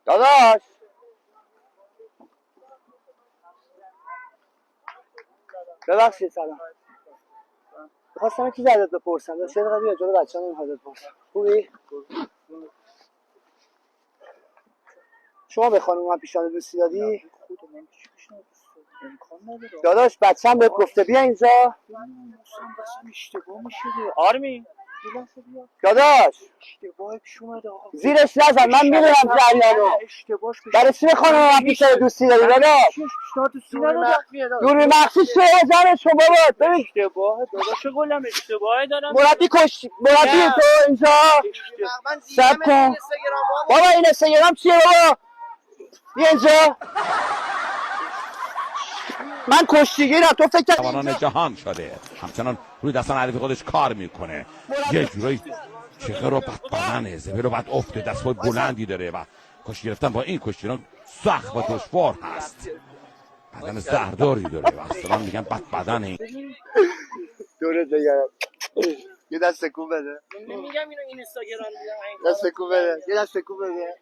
داداش ببخشید سلام. می‌خواستم چیزی ازت بپرسم. داشت یه دقیقه بیا جلو بچه‌ها نمی‌خواد بپرسم. خوبی؟ شما به خانم من پیشنهاد دوستی دادی؟ داداش بچه‌م بهت گفته بیا اینجا. اشتباه میشه آرمین داداش اشتباه پیش اومده آقا. زیرش نزن من میدونم جریانو. اشتباهش پیش برای چی به خانم من پیشنهاد دوستی دادی داداش؟ پیشنهاد دوستی ندادم. نوری مخفی چه جمعش کن بابا. ببین اشتباه داداش گلم اشتباه دارم. مربی تو اینجا سب کن بابا. این اینستاگرام چیه بابا؟ بیا اینجا. من کشتیگیرم. تو فکر کردی جوانان جهان شده، همچنان روی دستان حریف خودش کار میکنه، یه جورایی چقدر رو بدنه زبه رو بد افته، دستای بلندی داره و کشتی گرفتن با این کشتیران سخت و دشوار هست. بدن زهرداری داره و اصلا میگن بدنه. دورت بگرم. یه دست تکون بده. میگم اینو اینستاگرام دیدم. دست تکون بده. یه دست تکون بده.